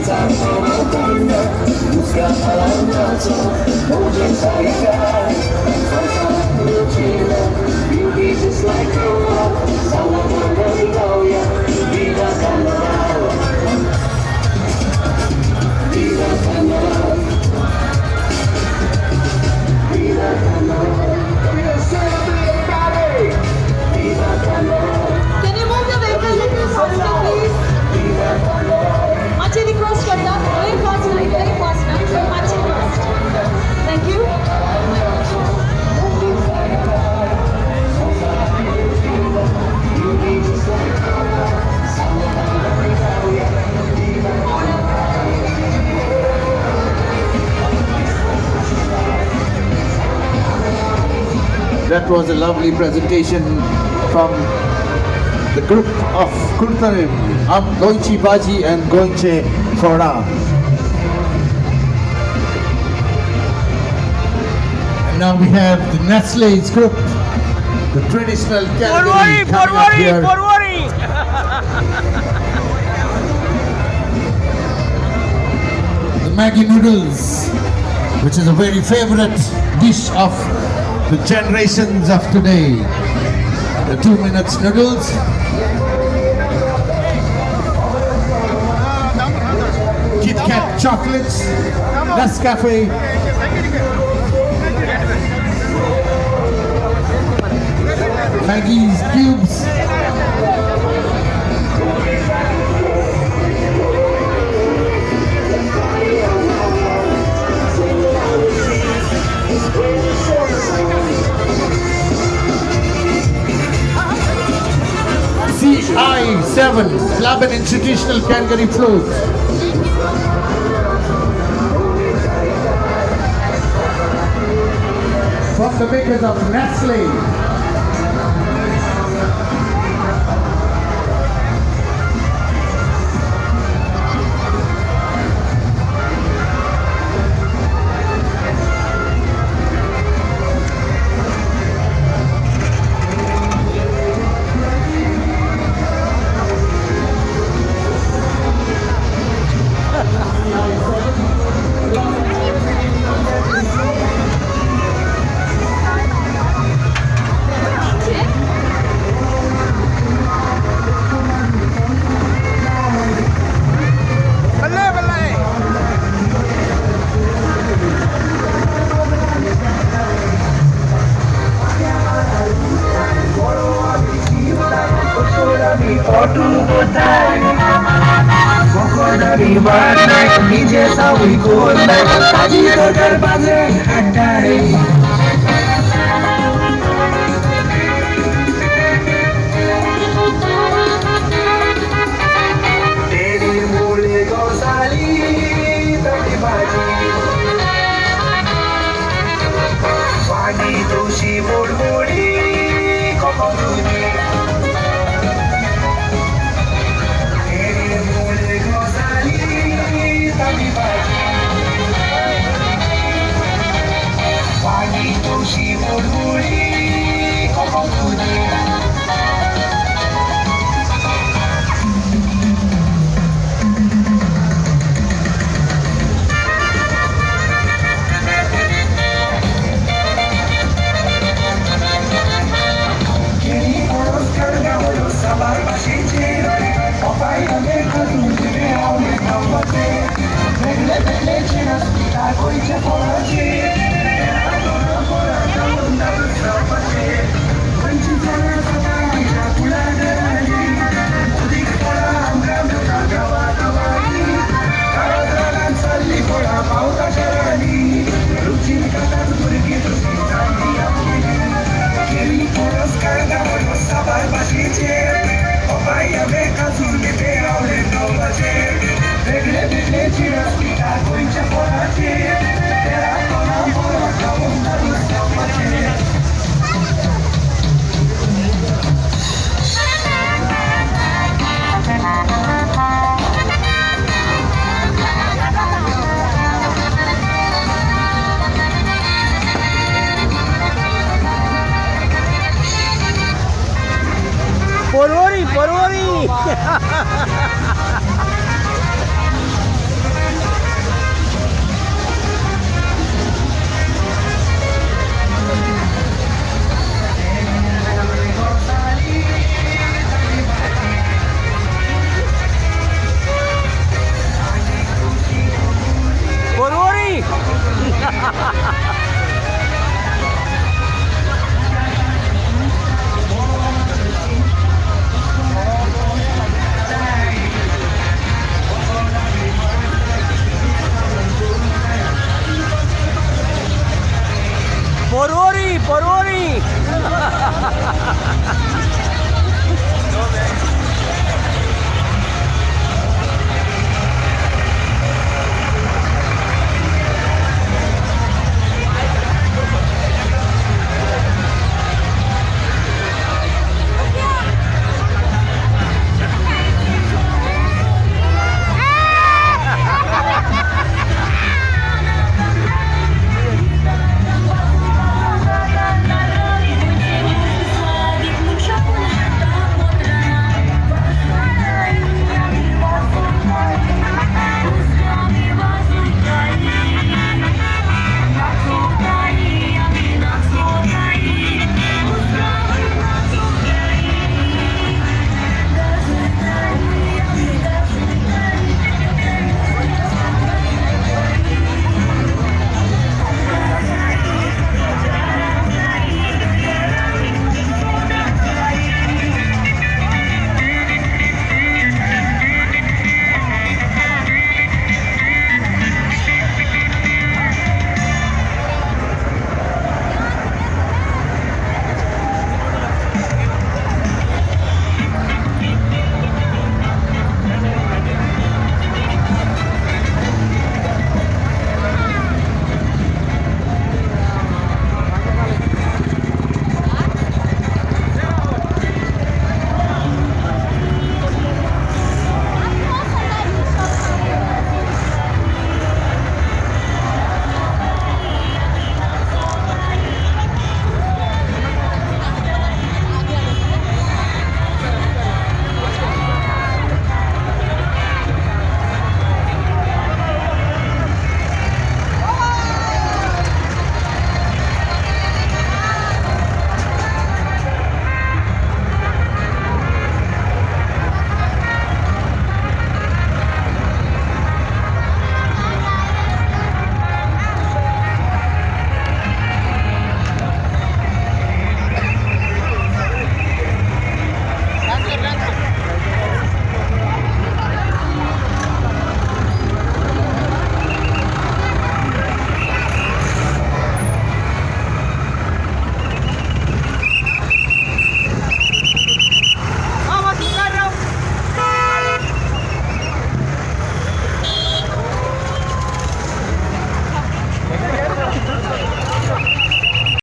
Can you move the vehicle a little faster, please? Machidi cross करना, very fast, Machidi fast. Thank you. That was a lovely presentation from the group of Kurtanim, Goinchi Baji and Goinche Fora. And now we have the Nestle's group, the traditional Calgary coming up here. The Maggi noodles, which is a very favorite dish of the generations of today. The 2 minutes noodles. Kit Kat chocolates. Nescafe. Maggie's cubes. CI7 Club and Institutional Calgary Float. From the makers of Nestle. Belle, belle, c'è una spina, poi c'è fuori.